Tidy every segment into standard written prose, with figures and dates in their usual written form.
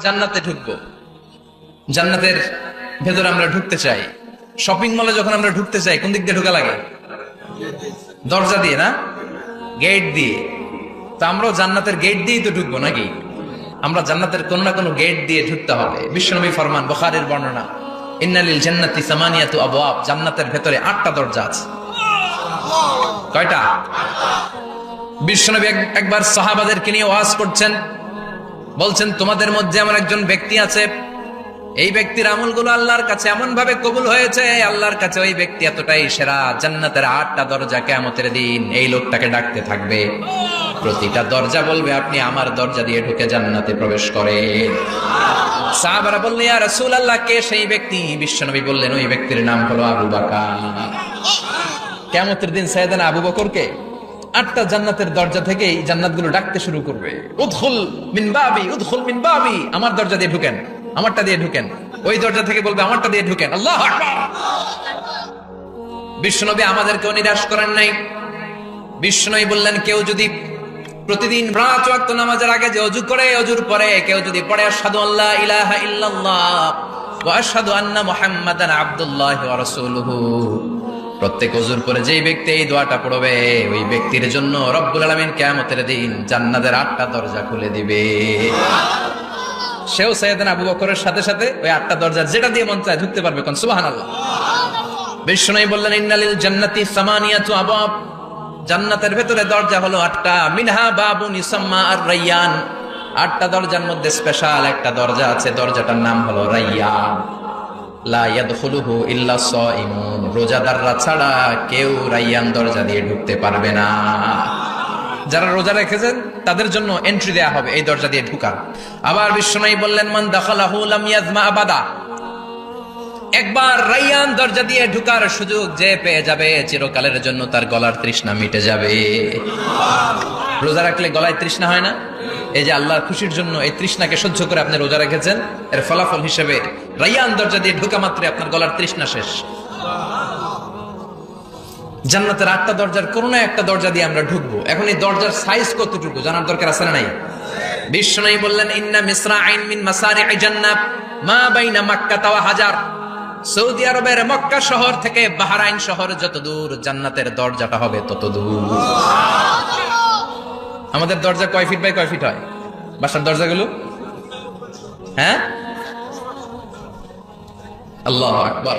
জান্নাতে ঢুকবো, জান্নাতের ভেতরে আমরা ঢুকতে চাই। শপিং মলে যখন আমরা ঢুকতে চাই কোন দিক দিয়ে ঢোকা লাগে? দরজা দিয়ে না, গেট দিয়ে। তো আমরাও জান্নাতের গেট দিয়েই তো ঢুকবো নাকি? আমরা জান্নাতের কোনো না কোনো গেট দিয়ে ঢুকতে হবে। বিশ্বনবী ফরমান, বুখারীর বর্ণনা, ইন্নালিল জান্নাতি সামানিয়াতু আবওয়াব, জান্নাতের ভেতরে 8টা দরজা আছে। কয়টা? বিশ্বনবী একবার সাহাবাদেরকে নিয়ে ওয়াজ করছেন, বলছেন তোমাদের মধ্যে এমন একজন ব্যক্তি আছে, এই ব্যক্তির আমলগুলো আল্লাহর কাছে এমন ভাবে কবুল হয়েছে, আল্লাহর কাছে ওই ব্যক্তি এতটাই সেরা, জান্নাতের 8টা দরজা কিয়ামতের দিন এই লোকটাকে ডাকতে থাকবে। প্রতিটা দরজা বলবে আপনি আমার দরজা দিয়ে ঢুকে জান্নাতে প্রবেশ করেন। সাহাবারা বললেন, ইয়া রাসূলুল্লাহ, কে সেই ব্যক্তি? বিশ্বনবী বললেন, ওই ব্যক্তির নাম হলো আবু বকর। কিয়ামতের দিন সাইয়েদনা আবু বকরকে 8টা জান্নাতের দরজা থেকেই জান্নাতগুলো ডাকতে শুরু করবে, উদখুল মিন বাবি, উদখুল মিন বাবি, আমার দরজা দিয়ে ঢুকেন, আমারটা দিয়ে ঢুকেন। ওই দরজা থেকে বলবে আমারটা দিয়ে ঢুকেন। আল্লাহু আকবার। বিশ্বনবী আমাদেরকেও নিরাশ করেন নাই। বিশ্বনবী বললেন, কেউ যদি প্রতিদিন 5 ওয়াক্ত নামাজের আগে যে ওযু করে, ওযুর পরে কেউ যদি পড়ে আশহাদু আল্লা ইলাহা ইল্লাল্লাহ ওয়া আশহাদু আন্না মুহাম্মাদান আবদুল্লাহি ওয়া রাসূলুহু, প্রত্যেক ওযুর পরে যেই ব্যক্তি এই দোয়াটা পড়বে, ওই ব্যক্তির জন্য রব্বুল আলামিন কিয়ামতের দিন জান্নাতের 8টা দরজা খুলে দিবে। সেও সাইয়েদনা আবু বকরের সাথে সাথে ওই 8টা দরজা যেটা দিয়ে মন চায় ঢুকতে পারবে। কোন সুবহানাল্লাহ। বিশ্বনবী বললেন, ইন্নালিল জান্নাতি সামানিয়াতু আবওয়াব, জান্নাতের ভেতরে দরজা হলো 8টা, মিনহা বাবুন ইউসাম্মা আর-রায়্যান, 8টা দরজার মধ্যে স্পেশাল একটা দরজা আছে, দরজাটার নাম হলো রায়্যান। লা ইয়াদখুলুহু ইল্লা সাইমুন, রোজাদাররা ছাড়া কেউ রায়্যান দরজা দিয়ে ঢুকতে পারবে না। যারা রোজা রেখেছেন তাদের জন্য এন্ট্রি দেয়া হবে এই দরজা দিয়ে ঢুকার। আবার বিশ্বনবী বললেন, মান দাখালাহু লাম ইয়াজমা আবাদা, একবার রায়্যান দরজা দিয়ে ঢুকার সুযোগ যে পেয়ে যাবে, চিরকালের জন্য তার গলার তৃষ্ণা মিটে যাবে। রোজা রাখলে গলায় তৃষ্ণা হয় না? এই যে আল্লাহর খুশির জন্য এই তৃষ্ণাকে সহ্য করে আপনি রোজা রেখেছেন, এর ফলাফল হিসেবে রায়্যান দরজা দিয়ে ঢুকা মাত্র আপনার গলার তৃষ্ণা শেষ। জান্নাতের 8টা দরজার কোন না একটা দরজা দিয়ে আমরা ঢুকবো। এখন এই দরজার সাইজ কতটুকু জানার দরকার আছে না নাই? বিশ্বনবী বললেন, ইন্না মিসরাইন মিন মাসারি'i জান্নাত মা বাইনা মাক্কা ওয়া হাজার, সৌদি আরবের মক্কা শহর থেকে বাহরাইন শহর যত দূর, জান্নাতের দরজাটা হবে তত দূর। আমাদের দরজা কয় ফিট বাই কয় ফিট হয় বাসার দরজাগুলো? হ্যাঁ, আল্লাহু আকবার।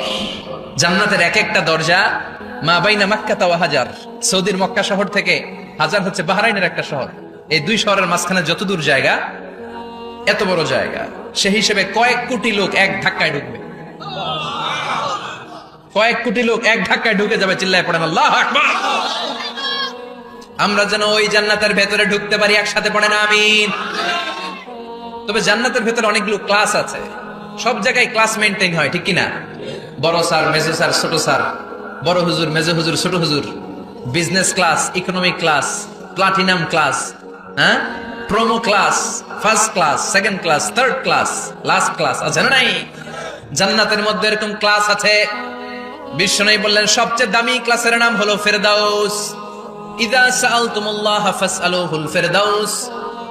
জান্নাতের এক একটা দরজা মা বাইনা মাক্কা ওয়া হাজার, সৌদির মক্কা শহর থেকে হাজার হচ্ছে বাহরাইনের একটা শহর, এই দুই শহরের মাঝখানে যত দূর জায়গা, এত বড় জায়গা, সেই হিসেবে কয়েক কোটি লোক এক ধাক্কায় ঢুকবে। কয়েক কোটি লোক এক ধাক্কায় ঢুকে যাবে। চিল্লায় পড়েন আল্লাহু আকবার। আমরা যেন ওই জান্নাতের ভেতরে ঢুকতে পারি, একসাথে পড়েন আমিন। তবে জান্নাতের ভেতরে অনেকগুলো ক্লাস আছে, সব জায়গায় ক্লাস মেইনটেইন হয়, ঠিক কিনা? বড় স্যার, মেজো স্যার, ছোট স্যার, বড় হুজুর, মেজো হুজুর, ছোট হুজুর, business class, economic class, platinum class, হ্যাঁ, promo class, first class, second class, third class, last class আছে না নাই? জান্নাতের মধ্যে এরকম ক্লাস আছে। বিশ্বনবী বললেন, সবচেয়ে দামি ক্লাসের নাম হলো ফেরদাউস। ইযা সাআলতুমুল্লাহ ফাসআলুহুল ফেরদাউস,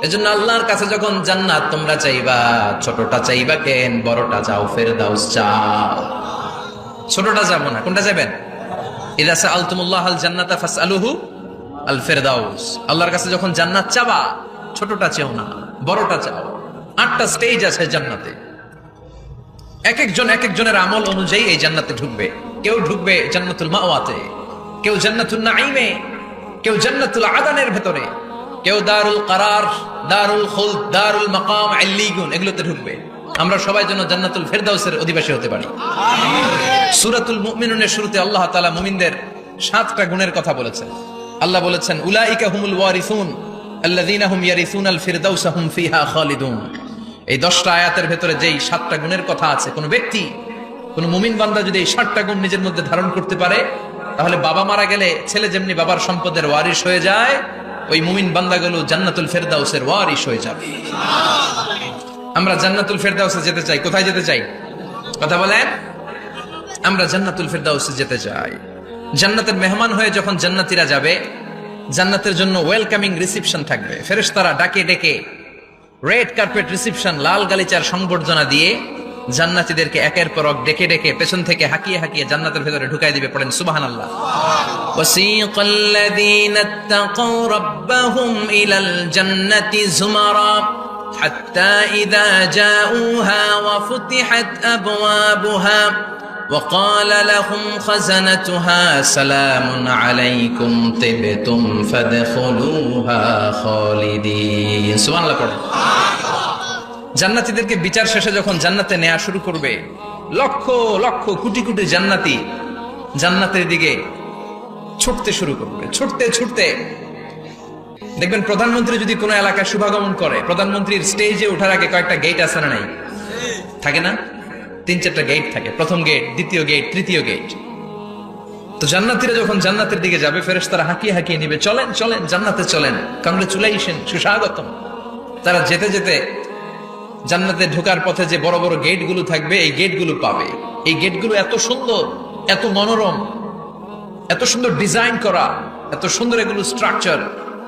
এজন্য আল্লাহর কাছে যখন জান্নাত তোমরা চাইবা, ছোটটা চাইবা কেন, বড়টা চাও, ফেরদাউস চাও। ছোটটা যাবো না, কোনটা যাবেন? ইযা সাআলতুমুল্লাহাল জান্নাতা ফাসআলুহু আল ফেরদাউস, আল্লাহর কাছে যখন জান্নাত চাবা, ছোটটা চাও না, বড়টা চাও। 8টা স্টেজ আছে জান্নাতে, এক একজনের আমল অনুযায়ী এই জান্নাতে ঢুকবে। কেউ ঢুকবে জান্নাতুল মাওয়াতে, কেউ জান্নাতুল নাঈমে, কেউ জান্নাতুল আদানের ভেতরে, কেউ দারুল কারার, দারুল খুলদ, দারুল মাকাম, আল্লিগুন, এগুলোতে ঢুকবে। আমরা সবাই যেন জান্নাতুল ফেরদাউসের অধিবাসী হতে পারি। সূরাতুল মুমিনুনের শুরুতে আল্লাহ তাআলা মুমিনদের 7টা গুণের কথা বলেছেন। আল্লাহ বলেছেন, উলাইকা হুমুল ওয়ারিসুন আল্লাযীনা হুম ইয়ারিসুনাল ফিরদাউসা হুম ফিহা খালিদুন। এই 10টা আয়াতের ভেতরে যেই 7টা গুণের কথা আছে, কোন ব্যক্তি, কোন মুমিন বান্দা যদি এই 7টা গুণ নিজের মধ্যে ধারণ করতে পারে, তাহলে বাবা মারা গেলে ছেলে যেমনি বাবার সম্পদের ওয়ারিশ হয়ে যায়, ওই মুমিন বান্দাগুলো জান্নাতুল ফেরদাউসের ওয়ারিশ হয়ে যাবে। আমরা জান্নাতুল ফেরদাউসে যেতে চাই। কোথায় যেতে চাই? কথা বলেন। আমরা জান্নাতুল ফেরদাউসে যেতে চাই। জান্নাতের মেহমান হয়ে যখন জান্নাতীরা যাবে, জান্নাতের জন্য ওয়েলকামিং রিসিপশন থাকবে। ফেরেশতারা ডাকে ডেকে রেড কার্পেট রিসেপশন, লাল গালিচার সংবর্ধনা দিয়ে জান্নাতীদেরকে একের পর এক ডেকে ডেকে পেছন থেকে হাঁকিয়ে হাঁকিয়ে জান্নাতের ভেতরে ঢুকাই দিবে। পড়েন সুবহানাল্লাহ। ওয়াসীকাল লাযীনা ইত্তাকাউ রাব্বাহুম ইলাল জান্নাতি যুমারা হাত্তা ইযা জাউহা ওয়া ফুতিহাত আবওয়াবুহা وقال لهم خزنتها سلام عليكم طبتم فادخلوها خالدين সুবহান আল্লাহ। পড়েন। জান্নাতীদেরকে বিচার শেষে যখন জান্নাতে নেওয়া শুরু করবে, লক্ষ লক্ষ কোটি কোটি জান্নাতি জান্নাতের দিকে ছুটতে শুরু করবে। ছুটতে ছুটতে দেখবেন প্রধানমন্ত্রী যদি কোনো এলাকায় শুভাগমন করে, প্রধানমন্ত্রীর স্টেজে ওঠার আগে কয়েকটা গেট আছে না নাই? থাকে না? 3-4টা গেট থাকে। প্রথম গেট, দ্বিতীয় গেট, তৃতীয় গেট। তো জান্নাতীরা যখন জান্নাতের দিকে যাবে, ফেরেশতারা হাঁকিয়ে হাঁকিয়ে নিবে, চলেন চলেন জান্নাতে চলেন, কংগ্রেচুলেশন, সুস্বাগতম। তারা যেতে যেতে জান্নাতে ঢোকার পথে যে বড় বড় গেটগুলো থাকবে, এই গেটগুলো পাবে। এই গেটগুলো এত সুন্দর, এত মনোরম, এত সুন্দর ডিজাইন করা, এত সুন্দর এগুলো structure,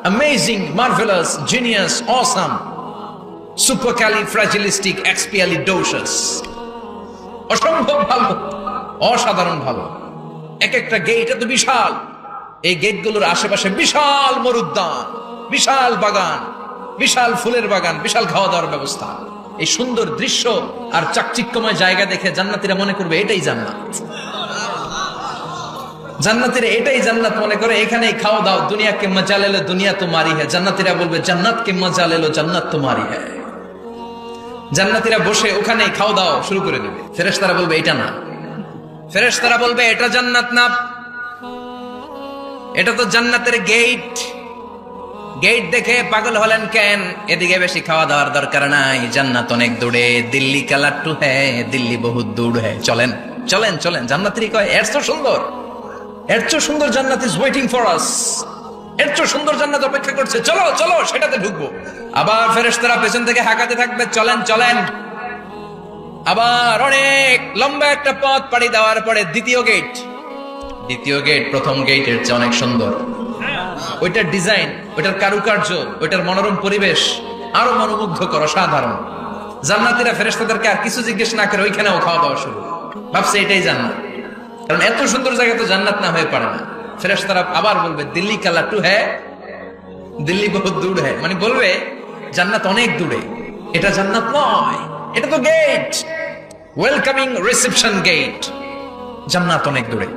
amazing, marvellous, genius, awesome, supercalifragilisticexpialidocious, অসম্ভব ভালো, অসাধারণ ভালো। এক একটা গেট এত বিশাল। এই গেটগুলোর আশেপাশে বিশাল মরুদ্যান, বিশাল বাগান, বিশাল ফুলের বাগান, বিশাল খাওয়া দাওয়ার ব্যবস্থা। এই সুন্দর দৃশ্য আর চাকচিক্যময় জায়গা দেখে জান্নাতীরা মনে করবে এটাই জান্নাত। জান্নাতীরা এটাই জান্নাত মনে করে, এখানেই খাওয়া দাও। দুনিয়া কে মজা লেলো দুনিয়া তোমারি হ্যায়। জান্নাতীরা বলবে জান্নাত কে মজা লেলো জান্নাত তোমারি হ্যায়। জান্নাতীরা বসে ওখানেই খাওয়া দাও শুরু করে দেবে। ফেরেশতারা বলবে এটা না, ফেরেশতারা বলবে এটা জান্নাত না, এটা তো জান্নাতের গেট। গেট দেখে পাগল হলেন কেন? এদিকে বেশি খাওয়া দাওয়ার দরকার নাই, জান্নাত অনেক দূরে। দিল্লি কা লাট্টু হ্যায়, দিল্লি বহুত দূর হ্যায়। চলেন চলেন চলেন। জান্নাতীরা কয় এর তো সুন্দর, এর তো সুন্দর জান্নাত ইজ ওয়েটিং ফর আস, এর তো সুন্দর জান্নাত অপেক্ষা করছে, চলো চলো সেটাতে ঢুকবো। আবার ফেরেশতারা পেছন থেকে হাঁকাতে থাকবে, চলেন চলেন। আবার অনেক লম্বা একটা পথ পাড়ি দেওয়ার পরে দ্বিতীয় গেট। দ্বিতীয় গেট প্রথম গেটের চেয়ে অনেক সুন্দর। ওইটার ডিজাইন, ওইটার কারুকার্য, ওইটার মনোরম পরিবেশ আরো মনোমুগ্ধকর, অসাধারণ। জান্নাতীরা ফেরেশতাদেরকে আর কিছু জিজ্ঞেস না করে ওইখানেও খাওয়া দাওয়া শুরু। ভাবছে এটাই জান্নাত, কারণ এত সুন্দর জায়গা তো জান্নাত না হয়ে পারে না। ফেরেশতারা আবার বলবে দিল্লি কা লাট্টু হ্যায়, দিল্লি বহুত দূর হ্যায়। মানে বলবে জান্নাত অনেক দূরে, এটা জান্নাত নয়, এটা তো গেট, ওয়েলকামিং রিসেপশন গেট। জান্নাত অনেক দূরে।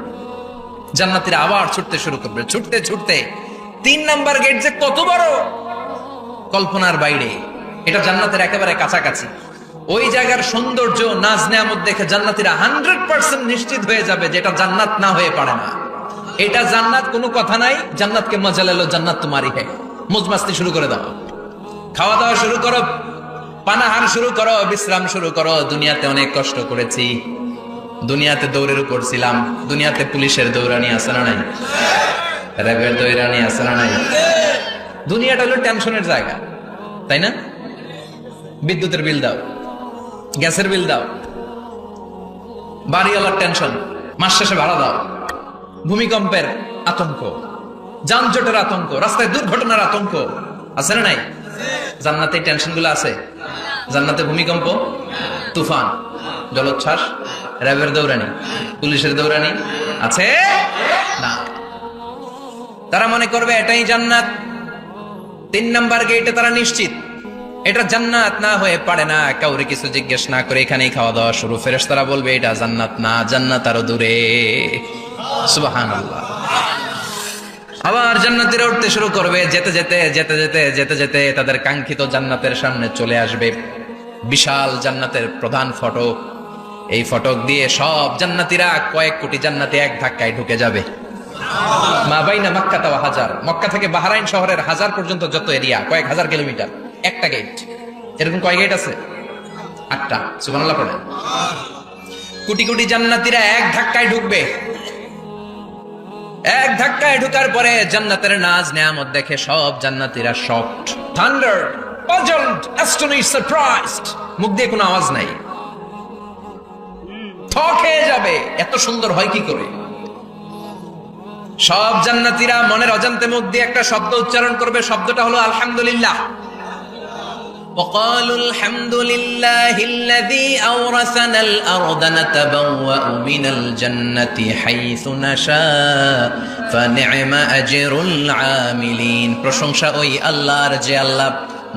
জান্নাতীরা আবার ছুটতে শুরু করবে। ছুটতে ছুটতে 3 নাম্বার গেট যে কত বড়, কল্পনার বাইরে। এটা জান্নাতের একেবারে কাছাকাছি। ওই জায়গার সৌন্দর্য, নাজ নেয়ামত দেখে জান্নাতীরা 100% নিশ্চিত হয়ে যাবে যে এটা জান্নাত না হয়ে পারে না, এটা জান্নাত, কোনো কথা নাই। জান্নাতকে মজা লেলো জান্নাত তোমারি হ্যায়। মজমাস্তি শুরু করে দাও, খাওয়া দাওয়া শুরু করো, পানাহার শুরু করো, বিশ্রাম শুরু করো। দুনিয়াতে অনেক কষ্ট করেছি, দুনিয়াতে দৌড়ের উপর ছিলাম, দুনিয়াতে পুলিশের দৌড়ানি আছে না নাই, র্যাবের দৌড়ানি আছে না নাই। দুনিয়াটা হলো টেনশনের জায়গা, তাই না? বিদ্যুতের বিল দাও, গ্যাসের বিল দাও, বাড়িওয়ালার টেনশন, মাস শেষে ভাড়া দাও, ভূমিকম্পের আতঙ্ক, যানজটের আতঙ্ক, রাস্তায় দুর্ঘটনার আতঙ্ক আছে না নাই? জান্নাতে টেনশন গুলো আছে। জান্নাতে ভূমিকম্প, তুফান, জলোচ্ছ্বাস, র্যাবের দৌড়ানি, পুলিশের দৌড়ানি আছে না। তারা মনে করবে এটাই জান্নাত। 3 নাম্বার গেটে তারা নিশ্চিত এটা জান্নাত না হয়ে পারে না। কাউরে কিছু জিজ্ঞেস না করে এখানেই খাওয়া দাওয়া শুরু। ফেরেশতারা বলবে এটা জান্নাত না, জান্নাত আরো দূরে। সুবহানাল্লাহ। আবার জান্নাতীরা উঠতে শুরু করবে। যেতে যেতে যেতে যেতে যেতে যেতে তাদের কাঙ্ক্ষিত জান্নাতের সামনে চলে আসবে। বিশাল জান্নাতের প্রধান ফটক। এই ফটক দিয়ে সব জান্নাতীরা, কয়েক কোটি জান্নাতি এক ধাক্কায় ঢুকে যাবে। মা বাইনা মক্কা ওয়া হাজার, মক্কা থেকে বাহরাইন শহরের হাজার পর্যন্ত যত এরিয়া, কয়েক হাজার কিলোমিটার, একটা গেট। এরকম কয় গেট আছে? 8টা। সুবহানাল্লাহ পড়েন। কোটি কোটি জান্নাতীরা এক ধাক্কায় ঢুকবে। এক ধাক্কায় ঢুকার পরে জান্নাতের নাজ নেয়ামত দেখে সব জান্নাতীরা শকড, থান্ডার্ড, পাজলড, অ্যাস্টনিশড, সারপ্রাইজড। মুখ দিয়ে কোনো আওয়াজ নাই, থক হয়ে যাবে। এত সুন্দর হয় কি করে? সব জান্নাতীরা মনের অজান্তে মুখ দিয়ে একটা শব্দ উচ্চারণ করবে। শব্দটা হলো আলহামদুলিল্লাহ। وقالوا الحمد لله الذي أورثنا الأرض نتبوأ من الجنة حيث نشاء فنعم أجر العاملين প্রশংসা ওই আল্লাহর যে আল্লাহ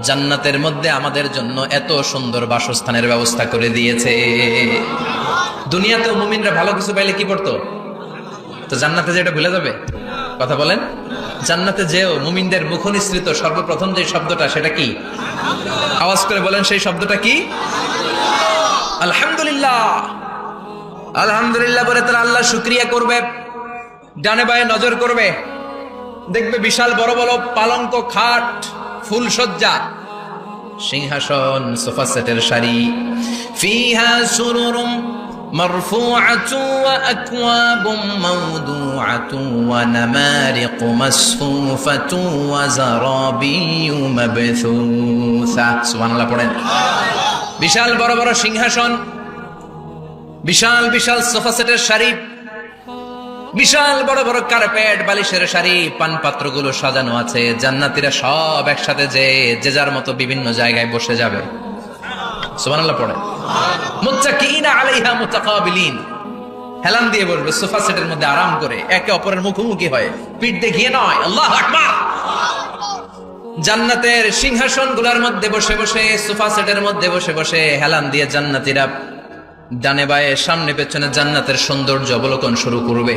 জান্নাতের মধ্যে আমাদের জন্য এত সুন্দর বাসস্থানের ব্যবস্থা করে দিয়েছে। দুনিয়াতেও মুমিনরা ভালো কিছু পাইলে কি করতো? তো জান্নাতে যেটা ভুলে যাবে? কথা বলেন। জান্নাতে যেও মুমিনদের মুখনিসৃত সর্বপ্রথম যে শব্দটা সেটা কি? আওয়াজ করে বলেন, সেই শব্দটা কি? আলহামদুলিল্লাহ। আলহামদুলিল্লাহ বলে তারা আল্লাহ শুকরিয়া করবে, ডানে বায়ে নজর করবে, দেখবে বিশাল বড় বড় পালঙ্ক, খাট, ফুলসজ্জা, সিংহাসন, সোফা সেটের সারি, ফিহা সুরুরুম মারফুআতু ওয়া আকওয়াবুম মাওদুআতু ওয়া নামারিকু মাসফুফাতু ওয়া যারাবিয়্যু মাবথুসা। সুবহানাল্লাহ পড়েন। বিশাল বড় বড় সিংহাসন, বিশাল বিশাল সোফা সেটের সারি, বিশাল বড় বড় কার্পেট, বালিশের সারি, পানপাত্রগুলো সাজানো আছে। জান্নাতীরা সব একসাথে যে যার মতো বিভিন্ন জায়গায় বসে যাবে। সুবহানাল্লাহ পড়ে। মুত্তাকিইনা আলাইহা মুতাকাবিলিন, হেলান দিয়ে বসবে সোফা সেটের মধ্যে আরাম করে, একে অপরের মুখোমুখি হয়ে, পিঠ দেখিয়ে নয়। আল্লাহু আকবার। জান্নাতের সিংহাসনগুলোর মধ্যে বসে বসে, সোফা সেটের মধ্যে বসে বসে হেলান দিয়ে জান্নাতীরা ডানে বায়ে সামনে পেছনে জান্নাতের সৌন্দর্য অবলোকন শুরু করবে।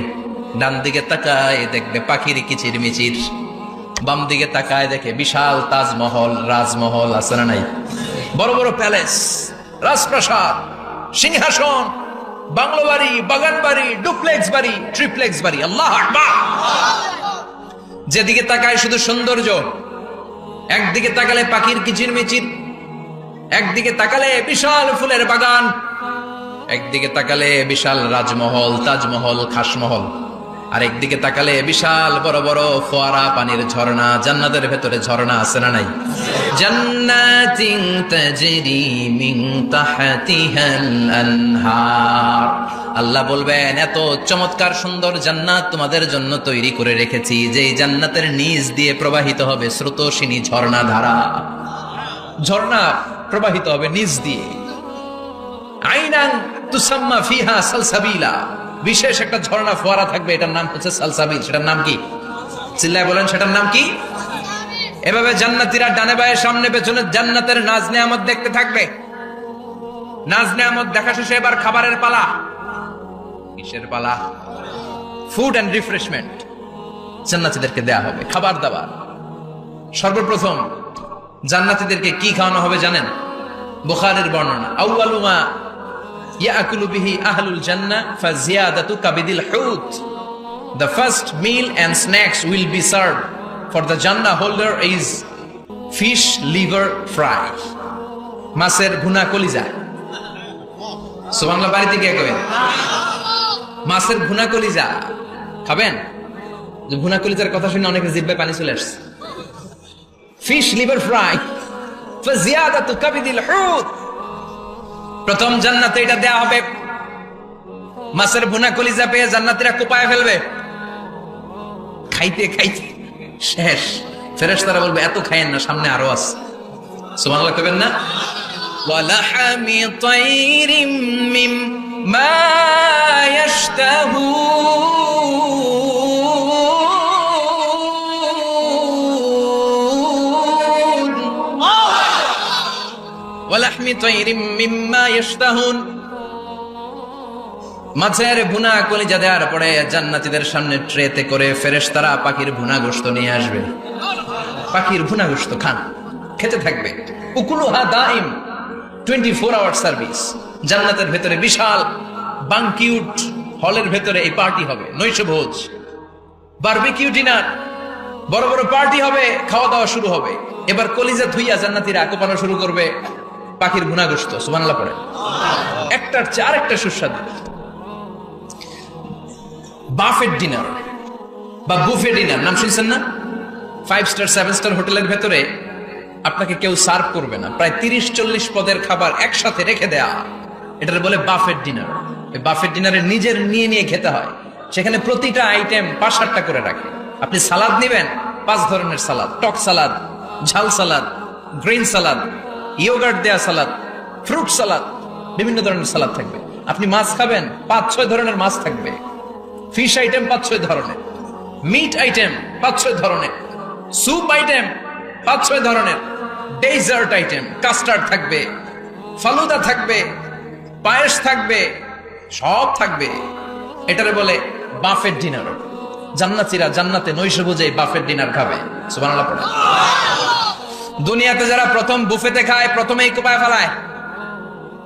ডান দিকে তাকায় দেখবে পাখির কিচির মিচির, বাম দিকে তাকায় দেখে বিশাল তাজমহল, রাজমহল আছে না নাই? বড় বড় প্যালেস, রাজপ্রাসাদ, সিংহাসন, বাংলো বাড়ি, বাগান বাড়ি, ডুপ্লেক্স বাড়ি, ট্রিপ্লেক্স বাড়ি। আল্লাহু আকবার। যেদিকে তাকায় শুধু সৌন্দর্য। একদিকে তাকালে পাখির কিচির মিচির, একদিকে তাকালে বিশাল ফুলের বাগান, একদিকে তাকালে বিশাল রাজমহল, তাজমহল, খাসমহল, আর একদিকে তাকালে বিশাল বড় বড় ফোয়ারা, পানির ঝর্ণা। জান্নাতের ভেতরে ঝর্ণা আছে না নাই? জান্নাতিন তাজরি মিন তাহতিহাল আনহার। আল্লাহ বলবেন, এত চমৎকার সুন্দর জান্নাত তোমাদের জন্য তৈরি করে রেখেছি, যেই জান্নাতের নিচ দিয়ে প্রবাহিত হবে স্রোতস্বিনী ঝর্ণা ধারা। ঝর্ণা প্রবাহিত হবে নিচ দিয়ে। আইনান তুসাম্মা ফিহা সালসাবিলা, বিশেষ একটা ঝর্ণা ফোয়ারা থাকবে, এটার নাম হচ্ছে সালসাবিল। সেটার নাম কি? চিল্লায় বলেন, সেটার নাম কি? এভাবে জান্নাতীরা ডানে বায়ে সামনে পেছনে জান্নাতের নাজ নেয়ামত দেখতে থাকবে। নাজ নেয়ামত দেখা শেষে এবার খাবারের পালা। কিসের পালা? ফুড এন্ড রিফ্রেশমেন্ট জান্নাতীদেরকে দেয়া হবে, খাবার দাবার। সর্বপ্রথম জান্নাতীদেরকে কি খাওয়ানো হবে জানেন? বুখারীর বর্ণনা, আউয়ালু মা ইয়াকুলু বিহি আহলুল জান্নাহ ফাজিয়াদাতু কাবিদিল হুত। The first meal and snacks will be served for the Jannah holder is fish liver fry, মাছের ভুনা কলিজা। সুবহানাল্লাহ। বাড়িতে গিয়ে কবেন মাছের ভুনা কলিজা খাবেন? যে ভুনা কলিজার কথা শুনে অনেকের জিহ্বায় পানি চলে আসছে। ফিশ লিভার ফ্রাই ফাজিয়াদাতু কাবিদিল হুত। প্রথম জান্নাতে এটা দেয়া হবে। মাছের ভুনা কলিজা পেয়ে জান্নাতীরা কোপায় ফেলবে। খাইতে খাইতে শেষ। ফেরেশতারা বলবে, এত খায়েন না, সামনে আরো আছে। সুবহানাল্লাহ কবেন না? ওয়ালাহামি তাইরিম মিম্মা ইয়াশতাহুন, ওয়ালাহমি তাইরিম মিম্মা ইয়াশতাহুন। মাছের ভুনা কলিজা দেওয়ার পরে জান্নাতীদের সামনে ট্রেতে করে ফেরেশতারা পাখির ভুনা গোশত নিয়ে আসবে। পাখির ভুনা গোশত খান, খেতে থাকবে। উকুলুহা দাইম, 24 আওয়ার সার্ভিস। জান্নাতের ভেতরে বিশাল বানকিউট হলের ভেতরে এই পার্টি হবে, নৈশভোজ, বারবিকিউ ডিনার, বড় বড় পার্টি হবে, খাওয়া দাওয়া শুরু হবে। এবার কলিজা ধুইয়া জান্নাতীরা কোপানো শুরু করবে পাখির ভুনা গোশত। সুবহানাল্লাহ পড়ে। একটার চেয়ে আরেকটা সুস্বাদু। বাফেট ডিনার বা বুফে ডিনার নাম শুনছেন না? 5 স্টার 7 স্টার হোটেলের ভেতরে আপনাকে কেউ সার্ভ করবে না, প্রায় 30-40 পদের খাবার একসাথে রেখে দেয়া, এটার বলে বাফেট ডিনার। এই বাফেট ডিনারে নিজের নিয়ে নিয়ে খেতে হয়। সেখানে প্রতিটা আইটেম 5-8টা করে রাখে। আপনি সালাদ নেবেন, 5 ধরনের সালাদ, টক সালাদ, ঝাল সালাদ, গ্রিন সালাদ, ইয়োগার্ট দেয়া সালাদ, ফ্রুট সালাদ, বিভিন্ন ধরনের সালাদ থাকবে। আপনি মাছ খাবেন, 5-6 ধরনের মাছ থাকবে। ফিশ আইটেম 5-6 ধরনের, মিট আইটেম 5-6 ধরনের, স্যুপ আইটেম 5-6 ধরনের, ডেজার্ট আইটেম, কাস্টার্ড থাকবে, ফালুদা থাকবে, পায়েস থাকবে, সব থাকবে। এটারে বলে বাফেট ডিনার। জান্নাতীরা জান্নাতে নৈশভোজে বাফেট ডিনার খাবে। সুবহানাল্লাহ পড়ে। দুনিয়াতে যারা প্রথম বুফেতে খায়, প্রথমেই কোপায় ফেলায়,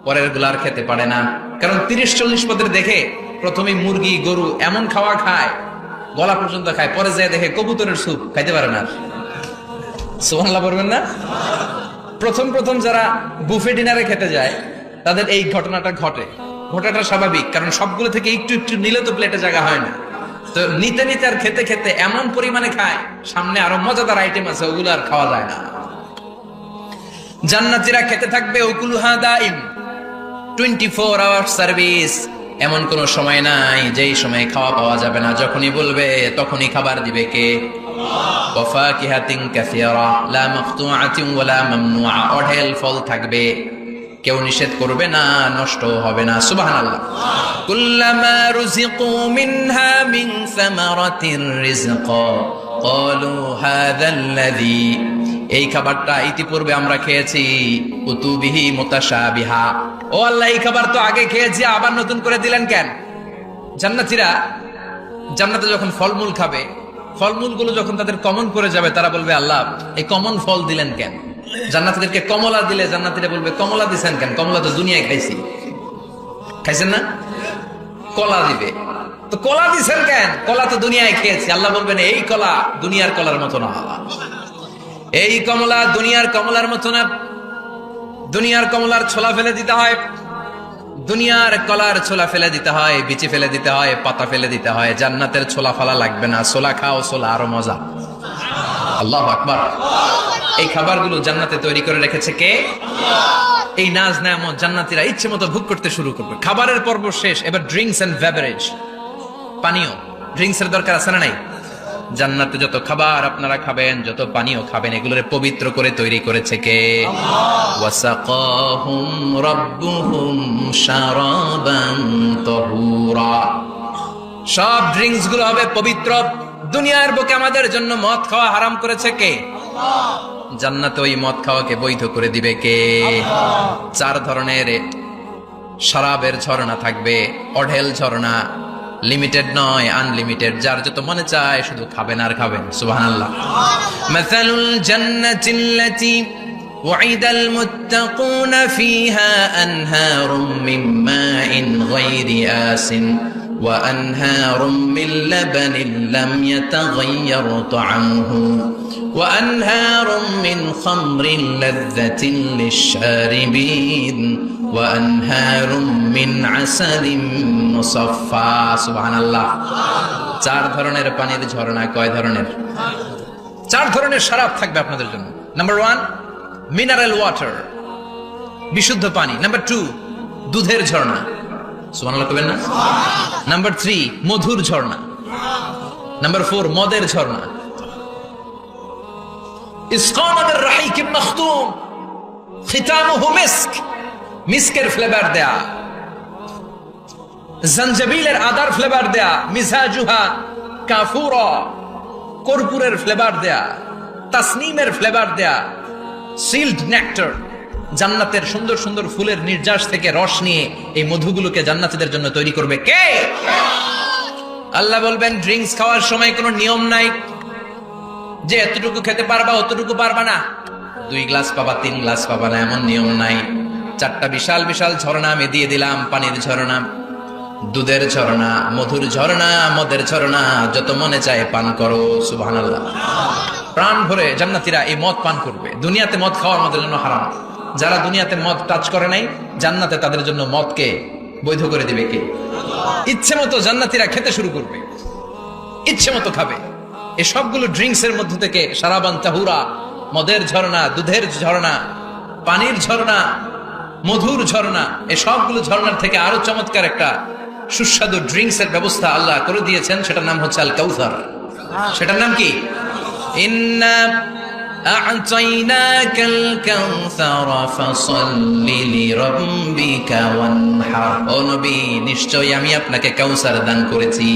পরের গুলার খেতে পারে না। কারণ 30-40 পদের দেখে প্রথমে মুরগি গরু এমন খাওয়া খায়, গলা পর্যন্ত খায়, পরে যায় দেখে কবুতরের স্যুপ খাইতে পারে না। সুবহানাল্লাহ বলবেন না? প্রথম প্রথম যারা বুফে ডিনারে খেতে যায় তাদের এই ঘটনাটা ঘটে। ঘটাটা স্বাভাবিক, কারণ সবগুলো থেকে একটু একটু নিলে তো প্লেটে জায়গা হয় না। তো নিতে নিতে আর খেতে খেতে এমন পরিমাণে খায়, সামনে আরো মজাদার আইটেম আছে, ওগুলো আর খাওয়া যায় না। জান্নাতীরা খেতে থাকবে উকুলুহা দাইম, 24 আওয়ার সার্ভিস। এমন কোন সময় নাই যেই সময় খাওয়া পাওয়া যাবে না। যখনই বলবে তখনই খাবার দিবে কে? ওয়াফাকিহাতিন কাসীরা লা মাকতুআতিন ওয়ালা মামনুআ। অঢেল ফল থাকবে, কেউ নিষেধ করবে না, নষ্ট হবে না। সুবহানাল্লাহ। কুল্লামা রুজিকু মিনহা মিন সামারাতির রিজকা ক্বালু হাযাল্লাযী। এই খাবারটা ইতিপূর্বে আমরা খেয়েছি, কুতুবিহি মুতাশাবিহা। ও আল্লাহ, এই খাবার তো আগে খেয়েছি, আবার নতুন করে দিলেন কেন? জান্নাতীরা জান্নাতে যখন ফলমূল খাবে, ফলমূলগুলো যখন তাদের কমন করে যাবে, তারা বলবে আল্লাহ এই কমন ফল দিলেন কেন? জান্নাতীদেরকে কমলা দিলে জান্নাতীরা বলবে কমলা দিছেন কেন? কমলা তো দুনিয়ায় খাইছি। খাইছেন না? কলা দিবে, তো কলা দিছেন কেন? কলা তো দুনিয়ায় খেয়েছি। আল্লাহ বলবেন এই কলা দুনিয়ার কলার মতো না, এই কমলা দুনিয়ার কমলার মতো না। দুনিয়ার কমলার ছোলা ফেলে দিতে হয়, দুনিয়ার কলার ছোলা ফেলে দিতে হয়, বিচি ফেলে দিতে হয়, পাতা ফেলে দিতে হয়। জান্নাতের ছোলা ফেলা লাগবে না, ছোলা খাও, ছোলা আরো মজা। আল্লাহু আকবার। এই খাবারগুলো জান্নাতে তৈরি করে রেখেছে কে? এই নাজ নেয়ামত জান্নাতীরা ইচ্ছে মতো ভোগ করতে শুরু করবে। খাবারের পর্ব শেষ, এবার ড্রিঙ্কস এন্ড বেভারেজ, পানীয়। ড্রিঙ্কস এর দরকার আছে না নাই? জান্নাতে যত খাবার আপনারা খাবেন, যত পানীয় খাবেন, এগুলোরে পবিত্র করে তৈরি করেছে কে? ওয়াসাকাহুম রাব্বুহুম শারাবান তাহুরা। সব ড্রিঙ্কস গুলো হবে পবিত্র। দুনিয়ার বুকে আমাদের জন্য মদ খাওয়া হারাম করেছে কে? জান্নাতে ওই মদ খাওয়াকে বৈধ করে দিবে কে? 4 ধরনের শরাবের ঝর্ণা থাকবে, অঢেল ঝর্ণা, লিমিটেড নয়, আনলিমিটেড। যার যত মনে চায় শুধু খাবেন আর খাবেন। সুবহানাল্লাহ। মাসালুল জান্নাতিল্লাতী ওয়াইদাল মুত্তাকুনা ফিহা আনহারুম মিন মাইন গায়রি আসিন ওয়া আনহারুম মিন লাবানিন লাম ইয়াতাগায়্যার তা'আমুহু ওয়া আনহারুম মিন খামরিন লাযযাতিন লিশ-শারিবিন ওয়া আনহারুম মিন আসালিম মুসাফফা। সুবহানাল্লাহ। 4 ধরনের পানির ঝর্ণা। কয় ধরনের? 4 ধরনের শরাব থাকবে আপনাদের জন্য। নাম্বার 1 মিনারেল ওয়াটার, বিশুদ্ধ পানি। নাম্বার 2 দুধের ঝর্ণা। সুবহানাল্লাহ কইবেন না? নাম্বার 3 মধুর ঝর্ণা। নাম্বার 4 মদের ঝর্ণা। ইসকানা বির রাহিকিম মাখতুম খিতামুহু মিস্ক, মিস্কের ফ্লেভার দেয়া, জঞ্জাবিলের আদার ফ্লেভার দেয়া, মিজাজুহা কাফুরা, কর্পূরের ফ্লেভার দেয়া, তাসনিমের ফ্লেভার দেয়া, সিল্ড নেক্টার। জান্নাতের সুন্দর সুন্দর ফুলের নির্যাস থেকে রস নিয়ে এই মধুগুলোকে জান্নাতীদের জন্য তৈরি করবে কে? আল্লাহ বলবেন ড্রিঙ্কস খাওয়ার সময় কোনো নিয়ম নাই যে এতটুকু খেতে পারবা অতটুকু পারবা না, 2 গ্লাস পাবা 3 গ্লাস পাবা না, এমন নিয়ম নাই। 4টা বিশাল বিশাল ঝর্ণা আমি দিয়ে দিলাম। পানির ঝর্ণা, দুধের ঝর্ণা, মধুর ঝর্ণা, মদের ঝর্ণা, যত মনে চায় পান করো। সুবহানাল্লাহ। প্রাণ ভরে জান্নাতীরা এই মদ পান করবে। দুনিয়াতে মদ খাওয়া আমাদের জন্য হারাম। যারা দুনিয়াতে মদ টাচ করে নাই, জান্নাতে তাদের জন্য মদকে বৈধ করে দিবে কে? ইচ্ছে মতো জান্নাতীরা খেতে শুরু করবে, ইচ্ছে মতো খাবে। এই সবগুলো ড্রিঙ্কস এর মধ্যে থেকে শারাবান তাহুরা, মদের ঝর্ণা, দুধের ঝর্ণা, পানির ঝর্ণা, মধুর ঝর্ণা, এই সবগুলো ঝর্ণার থেকে আরো চমৎকার একটা সুস্বাদু ড্রিঙ্কস এর ব্যবস্থা আল্লাহ করে দিয়েছেন। সেটার নাম হচ্ছে আল কাউসার। সেটার নাম কি? ইন্না আ'তাইনাকাল কাউসার ফাসাল্লি লিরাব্বিকা ওয়ানহার। ও নবী, নিশ্চয়ই আমি আপনাকে কাউসার দান করেছি।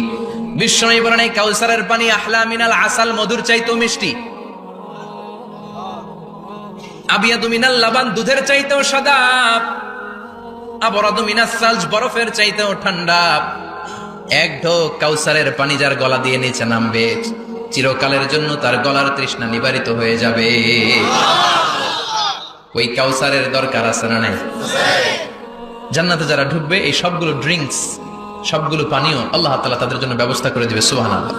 বিশ্বনবী বলেন, এই কাউসারের পানি আহলা মিনাল আসাল, মধুর চাইতেও মিষ্টি। আবিয়াদু মিনাল লাবান, দুধের চাইতেও সাদা। আবরাদু মিনাস সালজ, বরফের চাইতেও ঠান্ডা। এক ঢোক কাউসারের পানি যার গলা দিয়ে নিচে নামবে, চিরকালের জন্য তার গলার তৃষ্ণা নিবারিত হয়ে যাবে। ওই কাউসারের দরকার আছে না নাই? জান্নাতে যারা ঢুকবে এই সবগুলো ড্রিঙ্কস, সবগুলো পানীয় আল্লাহ তাআলা তাদের জন্য ব্যবস্থা করে দিবে। সুবহানাল্লাহ।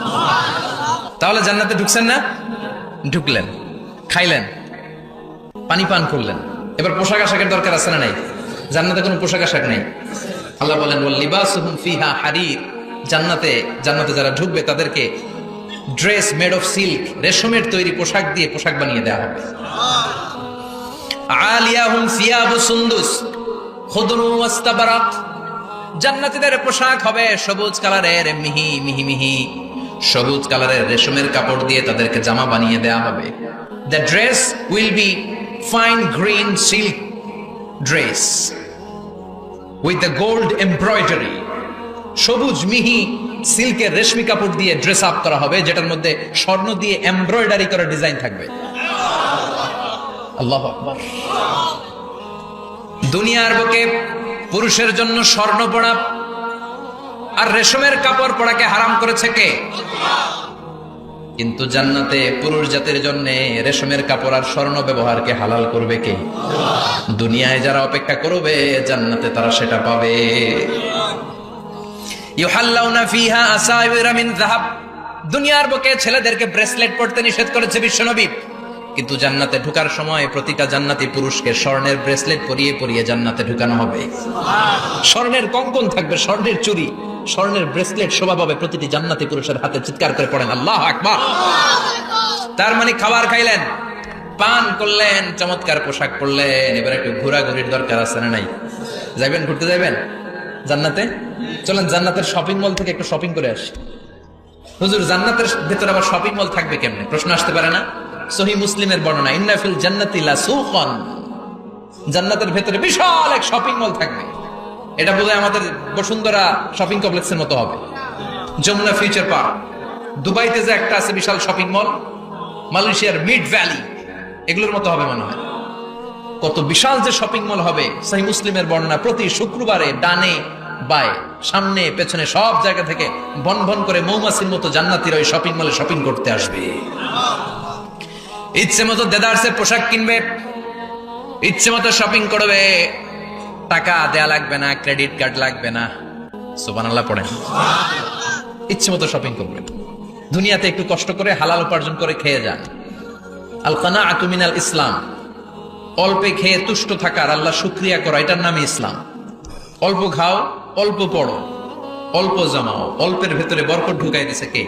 তাহলে জান্নাতে ঢুকছেন না? ঢুকলেন, খাইলেন, পানি পান করলেন, এবার পোশাক আশাকের দরকার আছে না নাই? জান্নাতে কোনো পোশাক আশাক নেই। আল্লাহ বলেন, ওয়াল লিবাসুহুম ফিহা হারির। জান্নাতে যারা ঢুকবে তাদেরকে ড্রেস মেড অফ সিল্ক, রেশমের তৈরি পোশাক দিয়ে পোশাক বানিয়ে দেওয়া হবে। আলিয়াহুম সিয়াবু সুন্দুস খুদরু ওয়াস্তাবারাক। জান্নাতীদের পোশাক হবে সবুজ কালারের, মিহি মিহি মিহি সবুজ কালারের রেশমের কাপড় দিয়ে তাদেরকে জামা বানিয়ে দেওয়া হবে। The dress will be fine green silk dress with the gold embroidery. সবুজ মিহি সিল্কের রেশমি কাপড় দিয়ে ড্রেস আপ করা হবে, যেটার মধ্যে স্বর্ণ দিয়ে এমব্রয়ডারি করা ডিজাইন থাকবে। আল্লাহু আকবার। দুনিয়ার বুকে পুরুষের জন্য স্বর্ণ পরা আর রেশমের কাপড় পরাকে হারাম করেছে কে? কিন্তু জান্নাতে পুরুষ জাতির জন্য রেশমের কাপড় আর স্বর্ণ ব্যবহারকে হালাল করবে কে? দুনিয়ায় যারা অপেক্ষা করবে, জান্নাতে তারা সেটা পাবে। ইউহাল্লাউনা ফিহা আসাইবিরা মিন যাহাব। দুনিয়ার বুকে ছেলেদেরকে ব্রেসলেট পরতে নিষেধ করেছে বিশ্বনবী, কিন্তু জান্নাতে ঢোকার সময় প্রতিটা জান্নাতি পুরুষকে স্বর্ণের ব্রেসলেট পরিয়ে পরিয়ে জান্নাতে ঢুকানো হবে। স্বর্ণের কঙ্কন থাকবে, স্বর্ণের চুড়ি, স্বর্ণের ব্রেসলেট শোভা পাবে প্রতিটি জান্নাতি পুরুষের হাতে। চিৎকার করে পড়েন আল্লাহু আকবার। তার মানে খাবার খাইলেন, পান করলেন, চমৎকার পোশাক পরলেন, এবার একটু ঘোরাঘুরির দরকার আছে না নাই? যাবেন, ঘুরতে যাবেন জান্নাতে? চলেন জান্নাতের শপিং মল থেকে একটু শপিং করে আসি। হুজুর, জান্নাতের ভেতরে আবার শপিং মল থাকবে কেমনে? প্রশ্ন আসতে পারে না? সহিহ মুসলিমের বর্ণনা, ইন্না ফিল জান্নাতি লাসুকান। জান্নাতের ভেতরে বিশাল এক শপিং মল থাকবে। এটা বোধহয় আমাদের বসুন্ধরা শপিং কমপ্লেক্সের মতো হবে, যমুনা ফিউচার পার্ক। দুবাইতে যে একটা আছে বিশাল শপিং মল, মালয়েশিয়ার মিড ভ্যালি, এগুলোর মতো হবে মনে হয়। কত বিশাল যে শপিং মল হবে! সহিহ মুসলিমের বর্ণনা, প্রতি শুক্রবারে ডানে বায়ে সামনে পেছনে সব জায়গা থেকে বন বন করে মৌমাছির মতো জান্নাতীরা ওই শপিং মলে শপিং করতে আসবে। ইচ্ছে মতো দেদারসে পোশাক কিনবে, ইচ্ছে মতো শপিং করবে, টাকা দেয়া লাগবে না, ক্রেডিট কার্ড লাগবে না। সুবহানাল্লাহ পড়েন। ইচ্ছে মতো শপিং করবেন। দুনিয়াতে একটু কষ্ট করে হালাল উপার্জন করে খেয়ে যান। আল কানাআতু মিনাল ইসলাম। অল্পে খেয়ে তুষ্ট থাকার, আল্লাহ শুকরিয়া করা, এটার নামই ইসলাম। অল্প খাও, অল্প পড়ো, অল্প জমাও, অল্পের ভেতরে বরকত ঢুকাই দিছে কে?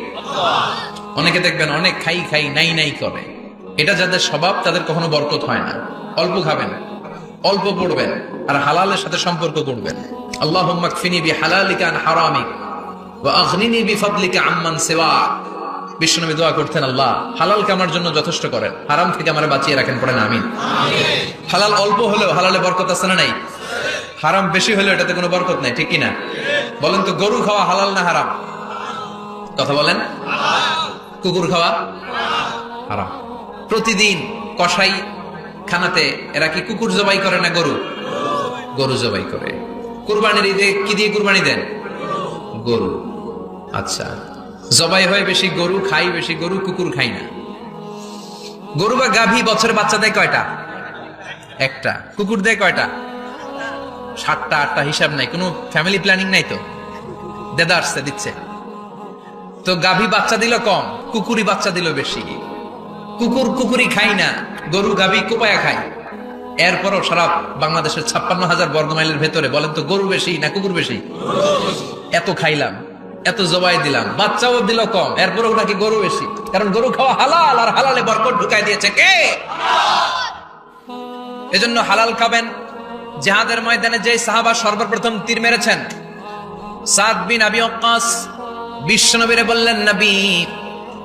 অনেকে দেখবেন অনেক খাই খাই নাই নাই করে, এটা যাদের স্বভাব তাদের কখনো বরকত হয় না। অল্প খাবেন, অল্প পড়বেন, আর হালালের সাথে সম্পর্ক করবেন। আল্লাহুম্মা কফিনি বিহালালিকা আন হারামিক ওয়া আগনিনি বিফাদলিকা আম্মান সিওয়াক। বিশ্বনবী দোয়া করতেন, আল্লাহ হালালকে আমার জন্য যথেষ্ট করেন, হারাম থেকে আমারে বাঁচিয়ে রাখেন। পড়েন আমিন। হালাল অল্প হলেও হালালে বরকত আছে না নাই? হারাম বেশি হলেও এটাতে কোনো বরকত নাই, ঠিক কিনা? বলেন তো, গরু খাওয়া হালাল না হারাম? কথা বলেন। কুকুর খাওয়া হারাম। প্রতিদিন কসাই খানাতে এরা কি কুকুর জবাই করে না গরু? গরু জবাই করে। কুরবানির ঈদে কি দিয়ে কুরবানি দেন? গরু। আচ্ছা, জবাই হয় বেশি গরু, খাই বেশি গরু, কুকুর খাই না। গরু বা গাভী বছরে বাচ্চা দেয় কয়টা? একটা। কুকুর দেয় কয়টা? 7টা 8টা, হিসাব নাই, কোনো ফ্যামিলি প্ল্যানিং নাই তো, দেদা আসছে দিচ্ছে। তো গাভী বাচ্চা দিল কম, কুকুরি বাচ্চা দিল বেশি। কুকুরি খাই না, গরু গাভী কোপায়া খায়। এরপরও সারা বাংলাদেশের 56,000 বর্গমাইলের ভেতরে বলেন তো, গরু বেশি না কুকুর বেশি? এত খাইলাম, এত জবাই দিলাম, বাচ্চাও দিল কম, এরপরও নাকি গরু বেশি। কারণ গরু খাওয়া হালাল, আর হালালে বরকত ঢুকাই দিয়েছে কে? এজন্য হালাল খাবেন। জিহাদের ময়দানে যে সাহাবা সর্বপ্রথম তীর মেরেছেন, সাদ বিন আবি ওয়াক্কাস, বিশ্বনবীরে বললেন, নবী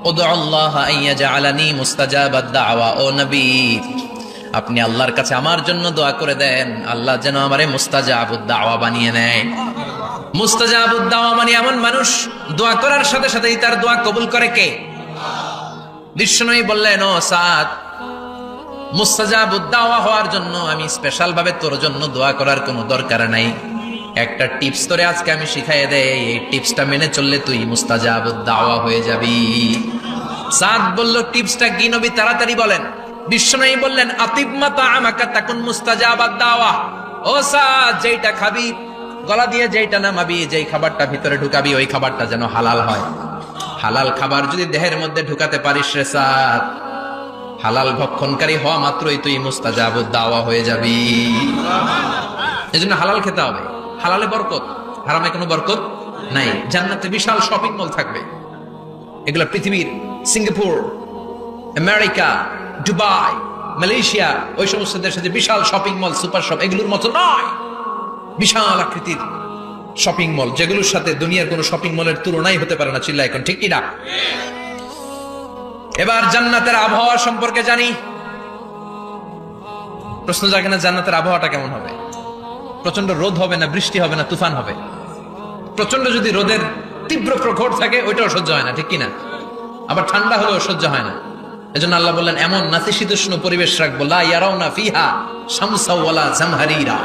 উদউল্লাহ আইয়াজআলানি মুস্তাজাবাদ দাওয়া, ও নবী আপনি আল্লাহর কাছে আমার জন্য দোয়া করে দেন, আল্লাহ যেন আমারে মুস্তাজাবুদ দাওয়া বানিয়ে নেয়। মুস্তাজাবুদ দাওয়া মানে এমন মানুষ দোয়া করার সাথে সাথেই তার দোয়া কবুল করে কে? বিষ্ণুই বললেন, ও সাদ, মুস্তাজাবুদ দাওয়া হওয়ার জন্য আমি স্পেশাল ভাবে তোর জন্য দোয়া করার কোনো দরকার নাই। একটা টিপস তোরে আজকে আমি শিখাইয়ে দেই, এই টিপসটা মেনে চললে তুই মুস্তাজাবুদ দাওয়া হয়ে যাবি। সাদ বলল, টিপসটা কি নবী? তাড়াতাড়ি বলেন। বিষ্ণুই বললেন, আতিব মাতা আমাকা তাকুন মুস্তাজাবাদ দাওয়া। ও সাদ, যেইটা খাবি, গলা দিয়ে যেইটা নামাবি, যেই খাবারটা ভিতরে ঢুকাবি, ওই খাবারটা যেন হালাল হয়। হালাল খাবার যদি দেহের মধ্যে ঢুকাতে পারিস রে সাদ, হালাল ভক্ষণকারী হওয়া মাত্রই তুই মুস্তাজাবুদ দাওয়া হয়ে যাবি। এজন্য হালাল খেতে হবে। হালালে বরকত, হারামে কোনো বরকত নাই। জান্নাতে বিশাল শপিং মল থাকবে, এগুলো পৃথিবীর সিঙ্গাপুর, আমেরিকা, দুবাই, মালয়েশিয়া, ওই সমস্ত দেশে যে বিশাল শপিং মল, সুপার শপ, এগুলোর মতো নয়। বিশাল আকৃতির শপিং মল, যেগুলোর সাথে দুনিয়ার কোনো শপিং মলের তুলনাই হতে পারে না। চিল্লা এখন ঠিক কিনা? এবার জান্নাতের আবহাওয়া সম্পর্কে জানি। প্রশ্ন জাগে না, জান্নাতের আবহাওয়াটা কেমন হবে? প্রচন্ড রোদ হবে না, বৃষ্টি হবে না, তুফান হবে? প্রচন্ড যদি রোদের তীব্র প্রখর থাকে, ওইটাও সহ্য হয় না, ঠিক কিনা? আবার ঠান্ডা হলেও সহ্য হয় না। এজন্য আল্লাহ বললেন, এমন নাতিশীতোষ্ণ পরিবেশ রাখবো, লা ইয়ারাউনা ফিহা শামসা ওয়ালা জামহারিরা।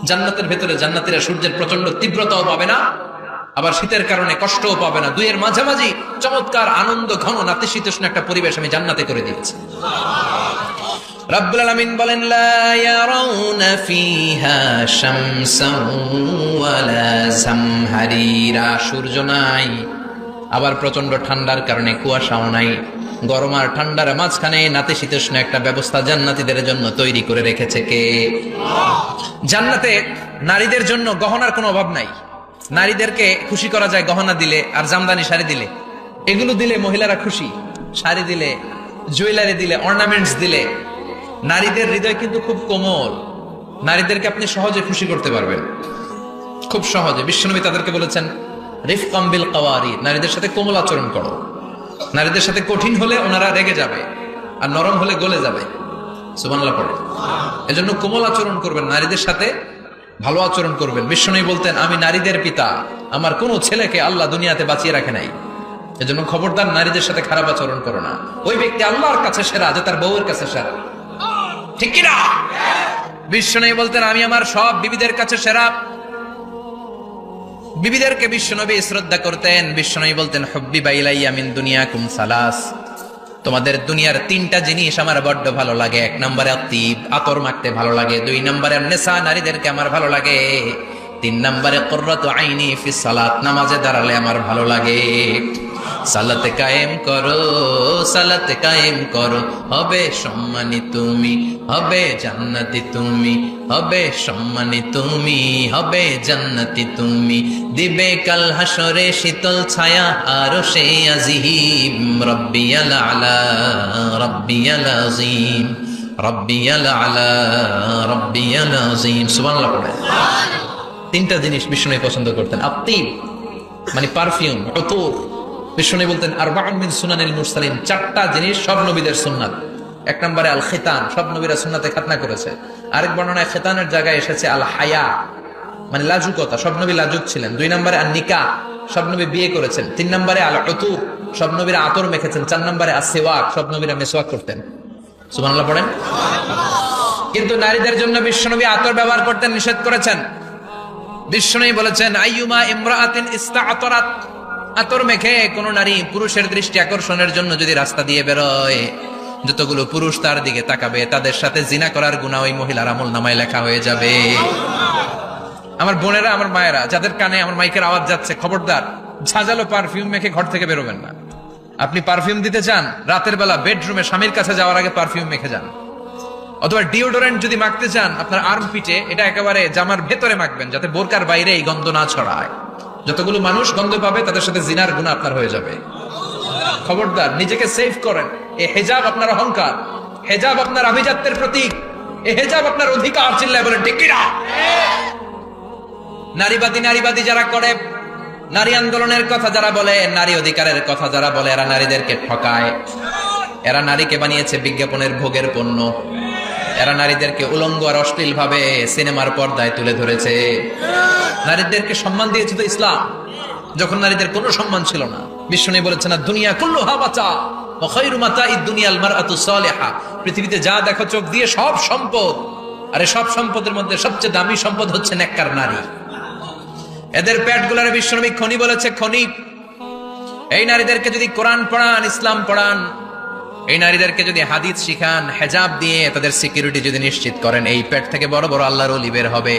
জান্নাতের ভেতরে জান্নাতীরা সূর্যের প্রচন্ড তীব্রতাও পাবে না, আবার শীতের কারণে কষ্টও পাবে না। দুইয়ের মাঝামাঝি চমৎকার আনন্দ ঘন নাতিশীতোষ্ণ একটা পরিবেশ আমি জান্নাতে করে দিয়েছি। রাব্বুল আলামিন বলেন, লা ইয়ারাউনা ফিহা শামসান ওয়ালা জামহারিরা। সূর্য নাই, আবার প্রচন্ড ঠান্ডার কারণে কুয়াশাও নাই। গরম আর ঠান্ডার মাঝখানে নাতিশীতোষ্ণ একটা ব্যবস্থা জান্নাতীদের জন্য তৈরি করে রেখেছে কে? জান্নাতে নারীদের জন্য গহনার কোনো অভাব নাই। নারীদেরকে খুশি করা যায় গহনা দিলে আর জামদানি শাড়ি দিলে। এগুলো দিলে মহিলারা খুশি। শাড়ি দিলে, জুয়েলারি দিলে, অর্নামেন্টস দিলে। নারীদের হৃদয় কিন্তু খুব কোমল। নারীদেরকে আপনি সহজে খুশি করতে পারবেন, খুব সহজে। বিশ্বনবী তাদেরকে বলেছেন, রিফকাম বিল কাওয়ারির, নারীদের সাথে কোমল আচরণ করো। নারীদের সাথে কঠিন হলে ওনারা রেগে যাবে, আর নরম হলে গলে যাবে। সুবহানাল্লাহ পড়ে। এজন্য কোমল আচরণ করবেন, নারীদের সাথে ভালো আচরণ করবেন। বিশ্বনবী বলতেন, আমি নারীদের পিতা, আমার কোনো ছেলেকে আল্লাহ দুনিয়াতে বাঁচিয়ে রাখে নাই। এজন্য খবরদার নারীদের সাথে খারাপ আচরণ করো না। ওই ব্যক্তি আল্লাহর কাছে সেরা যে তার বউয়ের কাছে সেরা, ঠিক কিনা? বিশ্বনবী বলতেন, আমি আমার সব বিবিদের কাছে সেরা। বিবিদেরকে বিশ্বনবী শ্রদ্ধা করতেন। বিশ্বনবী বলতেন, হুব্বিবা ইলাইয়া মিন দুনিয়াকুম সালাস, তোমাদের দুনিয়ার তিনটা জিনিস আমার বড্ড ভালো লাগে। এক নম্বরে আতিব, আতর মাখতে ভালো লাগে। দুই নম্বরে নেশা, নারীদেরকে আমার ভালো লাগে। তিন নম্বরে কুররাতু আইনি ফিস সালাত, নামাজে দাঁড়ালে আমার ভালো লাগে। সালাতে কায়েম করো, সালাতে কায়েম করো, হবে সম্মানী তুমি, হবে জান্নাতি তুমি, হবে সম্মানী তুমি, হবে জান্নাতি তুমি। দিবে কাল হাসরে শীতল ছায়া আরশে আজিম। রব্বিয়াল আলা, রব্বিয়াল আযীম, রব্বিয়াল আলা, রব্বিয়াল আযীম। সুবহানাল্লাহ পড়ে। তিনটা জিনিস বিষ্ণু পছন্দ করতেন। আতিব মানে পারফিউম, উতুর। বিষ্ণু বলতেন, আরবাউন মিন সুনানিল মুরসালিন, চারটা জিনিস সব নবীদের সুন্নাত। এক নম্বরে আল খিতান, সব নবীরা সুন্নাতে খাতনা করেছে। আরেক বর্ণনায় খিতানের জায়গায় এসেছে আল হায়া, মানে লাজুকতা, সব নবী লাজুক ছিলেন। দুই নম্বরে আল নিকাহ, সব নবী বিয়ে করেছেন। তিন নম্বরে আল উতুর, সব নবীরা আতর মেখেছেন। চার নম্বরে আস সিওয়াক, সব নবীরা মিসওয়াক করতেন। সুবহানাল্লাহ পড়েন। কিন্তু নারীদের জন্য বিশ্বনবী আতর ব্যবহার করতেন নিষেধ করেছেন। বিশ্বনবী বলেছেন, আইয়ুমা ইমরাআতিন ইস্তাআতারাত, আতর মেখে কোন নারী পুরুষের দৃষ্টি আকর্ষণের জন্য যদি রাস্তা দিয়ে বেরোয়, যতগুলো পুরুষ তার দিকে তাকাবে, তাদের সাথে জিনা করার গুনাহ ওই মহিলার আমল নামায় লেখা হয়ে যাবে। আমার বোনেরা, আমার মায়েরা, যাদের কানে আমার মাইকের আওয়াজ যাচ্ছে, খবরদার ঝাঁঝালো পারফিউম মেখে ঘর থেকে বেরোবেন না। আপনি পারফিউম দিতে চান, রাতের বেলা বেডরুমে স্বামীর কাছে যাওয়ার আগে পারফিউম মেখে যান। অথবা ডিওডোরেন্ট যদি মাখতে চান, আপনার আর্ম পিটে, এটা একেবারে জামার ভেতরে মাখবেন, যাতে বোরকার বাইরে এই গন্ধ না ছড়ায়। যতগুলো মানুষ গন্ধ পাবে, তাদের সাথে জিনার গুনাহ আপনার হয়ে যাবে। খবরদার, নিজেকে সেভ করেন। এই হেজাব আপনার অহংকার, হেজাব আপনার আভিজাত্যের প্রতীক, এই হেজাব আপনার অধিকার। চিল্লায় বলেন ঠিক কিনা? নারীবাদী যারা করে, নারী আন্দোলনের কথা যারা বলে, নারী অধিকারের কথা যারা বলে, এরা নারীদেরকে ঠকায়। এরা নারীকে বানিয়েছে বিজ্ঞাপনের ভোগের পণ্য। এরা নারীদেরকে উলঙ্গ আর অশ্লীল ভাবে সিনেমার পর্দায় তুলে ধরেছে। নারীদেরকে সম্মান দিয়েছে তো ইসলাম, যখন নারীদের কোনো সম্মান ছিল না। বিষ্ণু বলেছেন না, দুনিয়া কুল্লুহা মাতা ওয়া খায়রু মাতাইদ দুনিয়াল মারআতু সালিহা। পৃথিবীতে যা দেখো চোখ দিয়ে সব সম্পদ, আরে সব সম্পদের মধ্যে সবচেয়ে দামি সম্পদ হচ্ছে নেককার নারী। এদের পেটগুলার বিশ্বনবী খনি বলেছে, খনি। এই নারীদেরকে যদি কোরআন পড়ান, ইসলাম পড়ান, এই নারীদেরকে যদি হাদিস শিখান, হেজাব দিয়ে তাদের সিকিউরিটি যদি নিশ্চিত করেন, এই পেট থেকে বড় বড় আল্লাহর ওলি বের হবে,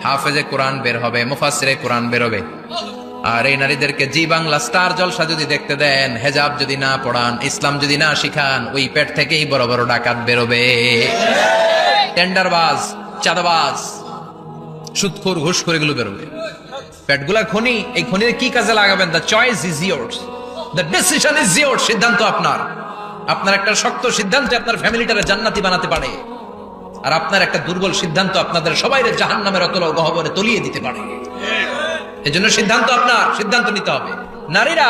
হাফেজে কোরআন বের হবে, মুফাসসিরে কোরআন বের হবে। আর এই নারীদেরকে জি বাংলা স্টার জলসা যদি দেখতে দেন, হেজাব যদি না পড়ান, ইসলাম যদি না শিখান, ওই পেট থেকেই বড় বড় ডাকাত বেরোবে, টেন্ডারবাজ, চাঁদাবাজ, সুদখোর, ঘুষখোর, এগুলো বেরোবে। পেটগুলা খনি। এই খনির কি কাজে লাগাবেন? The choice is years, the decision is years. সিদ্ধান্ত আপনার। আপনার একটা শক্ত সিদ্ধান্ত আপনার ফ্যামিলিটারে জান্নাতি বানাতে পারে, আর আপনার একটা দুর্বল সিদ্ধান্ত আপনাদের সবাইরে জাহান্নামের অতল গহ্বরে তলিয়ে দিতে পারে। এজন্য সিদ্ধান্ত আপনার, সিদ্ধান্ত নিতে হবে। নারীরা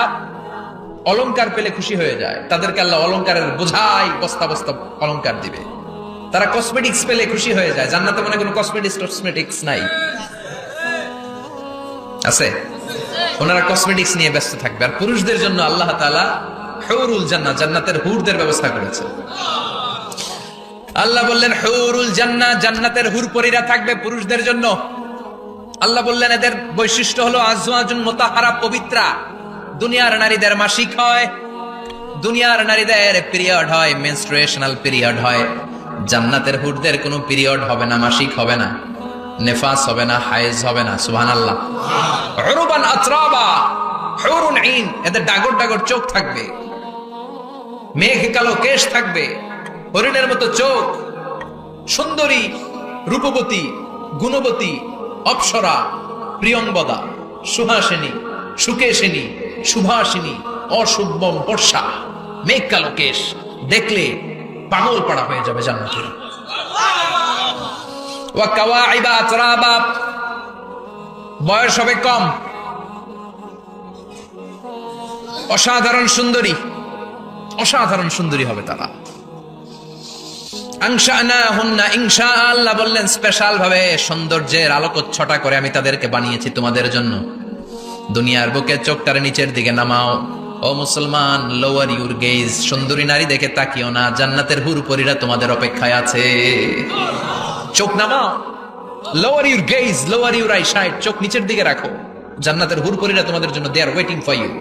অলংকার পেলে খুশি হয়ে যায়, তাদেরকে আল্লাহ অলংকারের বোঝাই বস্তা বস্তা অলংকার দিবে। তারা কসমেটিক্স পেলে খুশি হয়ে যায়। জান্নাতে মনে কোনো কসমেটিক্স নাই, আছে? ওনারা কসমেটিক্স নিয়ে ব্যস্ত থাকবে। আর পুরুষদের জন্য আল্লাহ তাআলা হুরুল জান্নাহ, জান্নাতের হুরদের ব্যবস্থা করেছে। আল্লাহ বললেন হুরুল জান্নাহ, জান্নাতের হুর পরীরা থাকবে পুরুষদের জন্য। আল্লাহ বললেন এদের বৈশিষ্ট্য হলো আজওয়াজুন মুতাহহারা, পবিত্রা। দুনিয়ার নারীদের মাসিক হয়, দুনিয়ার নারীদের পিরিয়ড হয়, মেনস্ট্রুয়েশনাল পিরিয়ড হয়। জান্নাতের হুরদের কোনো পিরিয়ড হবে না, মাসিক হবে না, নেফাস হবে না, হায়েজ হবে না। সুবহানাল্লাহ। উরুবান আতরাবা, হুরুন আইন, এদের ডাগর ডাগর চোখ থাকবে, মেঘ কালো কেশ থাকবে, হরিণের মতো চোখ, সুন্দরী, রূপবতী, গুণবতী, অপ্সরা, প্রিয়ংবদা, সুহাসিনী, সুকেশিনী, সুভাষিনী, অশুভম বর্ষা, মেঘ কালো কেশ, দেখলে পাগল পাড়া হয়ে যাবে জান্নাতে। ওয়া কাওয়াইবা আতরাবা, বয়স হবে কম, অসাধারণ সুন্দরী, অসাধারণ সুন্দরী হবে তারা। আনশানাহুন্না ইনশা, আল্লাহ বললেন স্পেশাল ভাবে সৌন্দর্যের আলোকচ্ছটা করে আমি তাদেরকে বানিয়েছি তোমাদের জন্য। দুনিয়ার বুকে চোখটারে নিচের দিকে নামাও। ও মুসলমান, লোয়ার ইউর গেজ। সুন্দরী নারী দেখে তাকিও না, জান্নাতের হুরপরীরা তোমাদের অপেক্ষায় আছে। চোখ নামাও, lower your gaze, lower your eyesight, চোখ নিচের দিকে রাখো। জান্নাতের হুরপরীরা তোমাদের জন্য they are waiting for you.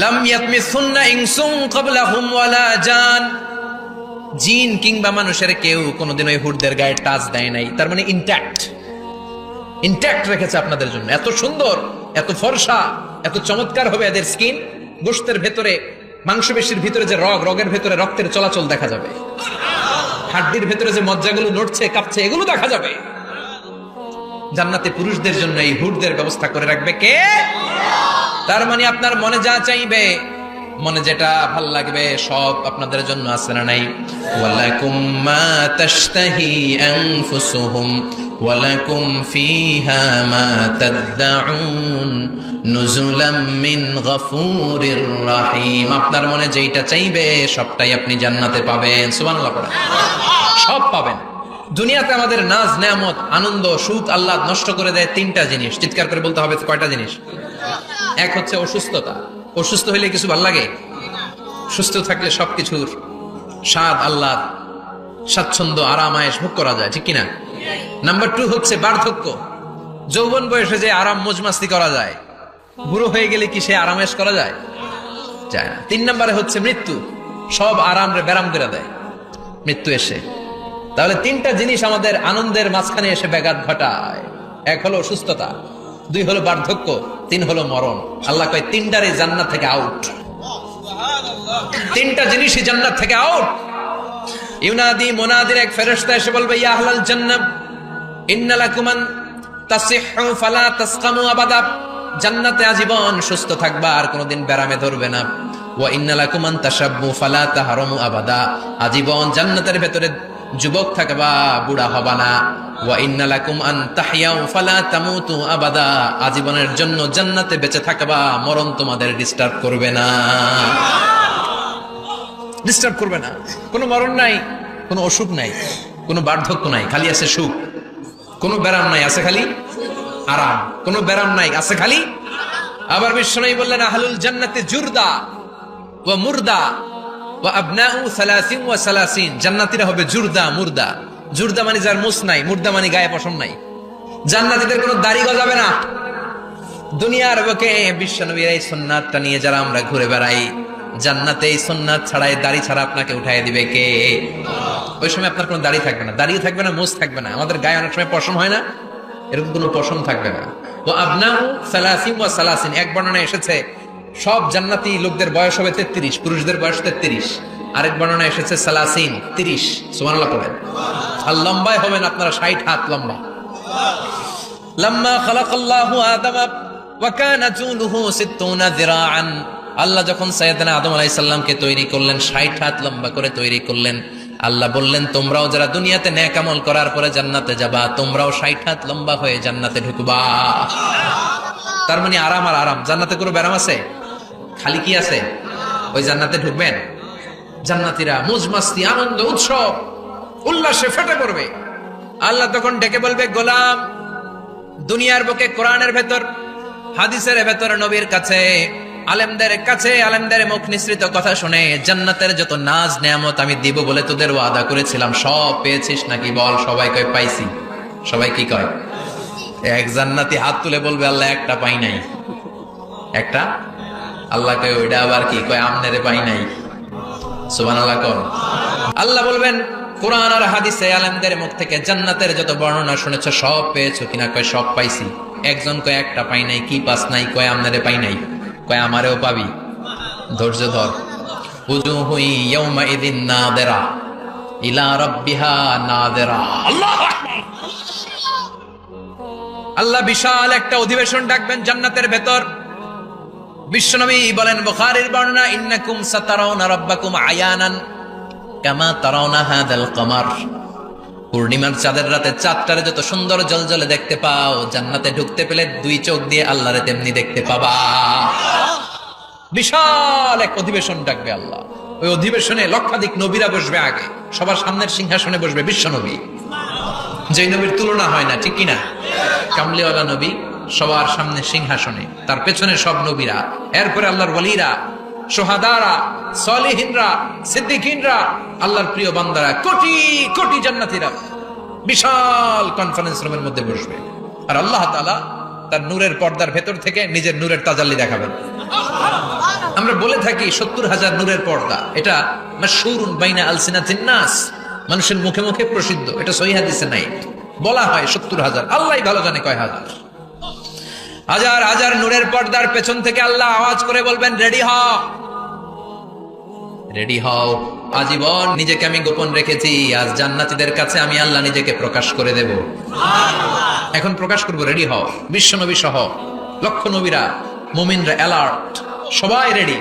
লাম ইয়াতমিসুন্না ইনসুন ক্বাবলাহুম ওয়ালা জান, জিন কিংবা মানুষের কেউ কোনোদিন ওই হুরদের গায়ে টাচ দেয় নাই। তার মানে ইনট্যাক্ট রেখেছে আপনাদের জন্য। এত সুন্দর, এত ফর্সা, এত চমৎকার হবে এদের স্কিন। গোশতের ভেতরে, মাংসপেশির ভিতরে যে রগের ভেতরে রক্তের চলাচল দেখা যাবে, হাড্ডির ভেতরে যে মজ্জাগুলো নড়ছে কাঁপছে এগুলো দেখা যাবে। জান্নাতে পুরুষদের জন্য এই হুরদের ব্যবস্থা করে রাখবে কে? তার মানে আপনার মনে যা চাইবে, মনে যেটা ভাল লাগবে সব আপনাদের জন্য আছে না নাই? ওয়ালাকুম মা তাশতাহি আনফুসুহুম ওয়ালাকুম ফিহা মা তাদউন নুজুলাম মিন গফুরির রহিম। আপনার মনে যেটা চাইবে সবটাই আপনি জান্নাতে পাবেন। সুবহানাল্লাহ পড়া, সব পাবেন। দুনিয়াতে আমাদের নাজ নেয়ামত, আনন্দ, সুখ আল্লাহ নষ্ট করে দেয় তিনটা জিনিস। চিৎকার করে বলতে হবে কয়টা জিনিস? এক হচ্ছে অসুস্থতা। অসুস্থ হইলে কিছু ভাল লাগে? সুস্থ থাকলে সবকিছুর স্বাদ, আল্লাহ, স্বাচ্ছন্দ্য, আরাম, আয়েশ ভোগ করা যায়, ঠিক কিনা? নাম্বার 2 হচ্ছে বার্ধক্য। যৌবন বয়সে যে আরাম মজমাস্তি করা যায়, বুড়ো হয়ে গেলে কি সে আরামেশ করা যায়? যায় না। 3 নম্বরে হচ্ছে মৃত্যু। সব আরাম রে ব্যারাম করে দেয় মৃত্যু এসে। তাহলে 3টা জিনিস আমাদের আনন্দের মাঝখানে এসে ব্যাঘাত ঘটায়। 1 হলো অসুস্থতা, 2 হলো বার্ধক্য, 3 হলো মরণ। আল্লাহ কয় 3টারই জান্নাত থেকে আউট। 3টা জিনিসই জান্নাত থেকে আউট। ইউনাদি মুনাদির এক ফেরেশতা এসে বলবে, ইয়া আহলাল জান্নাহ ইন্না লাকুম আন তাসিহু ফালা তাসকামু আবাদা। জান্নাতে আজীবন সুস্থ থাকবা, আর কোনোদিন ব্যারামে ধরবে না। ওয়া ইন্না লাকুম আন তাশাব্বু ফালা তাহরামু আবাদা। আজীবন জান্নাতের ভেতরে যুবক থাকবা, বুড়া হবা না। ওয়া ইন্না লাকুম আন তাহইয়াউ ফালা তামুতু আবাদা, আজীবনের জন্য জান্নাতে বেঁচে থাকবা, মরণ তোমাদের ডিস্টার্ব করবে না, ডিস্টার্ব করবে না। কোনো মরণ নাই, কোনো অসুখ নাই, কোনো বার্ধক্য নাই, খালি আছে সুখ। কোনো ব্যারাম নাই, আছে খালি আরাম। কোনো ব্যারাম নাই, আছে খালি। আবার বিশ্বনবী বললেন আহলুল জান্নাতি জুরদা ওয়া মুরদা ওয়া আবনাউ 30 ওয়া 30, জান্নাতীরা হবে জুরদা মুরদা। জুরদা মানে যার মুছ নাই, মুরদা মানে গায়ে পশম নাই। জান্নাতীদের কোনো দাড়ি গজাবে না। দুনিয়ার বুকে বিশ্বনবীর এই সুন্নাতটা নিয়ে যারা আমরা ঘুরে বেড়াই, জান্নাতে এই সুন্নাত ছাড়াই দাড়ি ছাড়া আপনাকে উঠাই দিবে কে? ওই সময় আপনার কোনো দাড়ি থাকবে না, দাড়িও থাকবে না, মুছ থাকবে না। আমাদের গায়ে অনেক সময় পশম হয় না, এরকম কোনো পশম থাকবে না। ও আবনাউ 30 ওয়া 30, এক বর্ণনায় এসেছে সব জান্নাতি লোকদের বয়স হবে 33, পুরুষদের বয়স 33। আরেক বর্ণনায় এসেছে 30। সুবহানাল্লাহ পড়েন। আর লম্বায় হবেন আপনারা 60 হাত লম্বা। লাম্মা খালাকাল্লাহু আদামা ওয়া কানা তুলুহু 60 যিরাআন, আল্লাহ যখন সাইয়েদনা আদম আলাইহিস সালামকে তৈরি করলেন, 60 হাত লম্বা করে তৈরি করলেন। আল্লাহ বললেন তোমরাও যারা দুনিয়াতে নেক আমল করার পরে জান্নাতে যাবা, তোমরাও 60 হাত লম্বা হয়ে জান্নাতে ঢুকবা। তার মানে আরাম আর আরাম। জান্নাতে কোনো ব্যারাম আছে? খালি কি আছে? ওই জান্নাতে ঢুকবেন, জান্নাতীরা মौज मस्ती আনন্দ উৎসব উল্লাসে ফেটে পড়বে। আল্লাহ তখন ডেকে বলবে গোলাম, দুনিয়ার বুকে কোরআনের ভেতর, হাদিসের ভেতর, নবীর কাছে, আলেমদের কাছে, আলেমদের মুখ নিঃসৃত কথা শুনে জান্নাতের যত নাজ নেয়ামত আমি দিব বলে তোদের ওয়াদা করেছিলাম, সব পেয়েছিস নাকি? বল। সবাই কয় পাইছি। সবাই কি কয়? এক জান্নাতি হাত তুলে বলবে আল্লাহ একটা পাই নাই। একটা? আল্লাহ কয় ওইটা আবার কি? কয় আমনেরে পাই নাই। সুবহানাল্লাহ কোন? আল্লাহ বলবেন কোরআন আর হাদিসে আলেমদের মুখ থেকে জান্নাতের যত বর্ণনা শুনেছো সব পেয়েছো কিনা? কয় সব পাইছি। একজন কয় একটা পাই নাই। কি পাস নাই? কয় আমনেরে পাই নাই। কয় আমারেও পাবি, ধৈর্য ধর। উজুহু ইয়াউমা ইযিন নাযিরা ইলা রাব্বিহা নাযিরা। আল্লাহু আকবার। আল্লাহ বিশাল একটা অধিবেশন ডাকবেন জান্নাতের ভেতর। বিশ্বনবী বলেন বুখারীর বর্ণনা, ইন্নাকুম সাতারাউনা রাব্বাকুম আয়ানান কামা তারাউনা হাদাল কমার। পূর্ণিমার চাঁদের রাতে চাঁদটারে যত সুন্দর জ্বলজ্বলে দেখতে পাও, জান্নাতে ঢুকতে পেলে দুই চোখ দিয়ে আল্লাহরে তেমনি দেখতে পাবা। বিশাল এক অধিবেশন ডাকবে আল্লাহ। ওই অধিবেশনে লক্ষাধিক নবীরা বসবে। আগে সবার সামনের সিংহাসনে বসবে বিশ্বনবী, যেই নবীর তুলনা হয় না, ঠিক কিনা? কামলিওয়ালা নবী সবার সামনে সিংহাসনে, তার পেছনে সব নবীরা, এরপরে আল্লাহর ওয়ালিরা, শোহাদারা, সালেহিনরা, সিদ্দিকিনরা, আল্লাহর প্রিয় বান্দারা, কোটি কোটি জান্নাতীরা বিশাল কনফারেন্স রুমের মধ্যে বসবে। আর আল্লাহ তাআলা তার নূরের পর্দার ভেতর থেকে নিজের নূরের তাজাল্লি দেখাবেন। আমরা বলে থাকি 70,000 নূরের পর্দা, এটা মাশহুরুন বাইনা আলসিনাতিন নাস, মানুষের মুখে মুখে প্রসিদ্ধ। এটা সহিহ হাদিসে নাই। বলা হয় 70,000, আল্লাহই ভালো জানে কয় হাজার। হাজার হাজার নূরের পর্দার পেছন থেকে আল্লাহ আওয়াজ করে বলবেন রেডি হও, রেডি হও। আজীবন নিজেকে আমি গোপন রেখেছি, আজ জান্নাতীদের কাছে আমি আল্লাহ নিজেকে প্রকাশ করে দেব। এখন প্রকাশ করব, রেডি হও। বিশ্বনবী সহ লক্ষ নবীরা, মুমিনরা অ্যালার্ট, সবাই রেডি।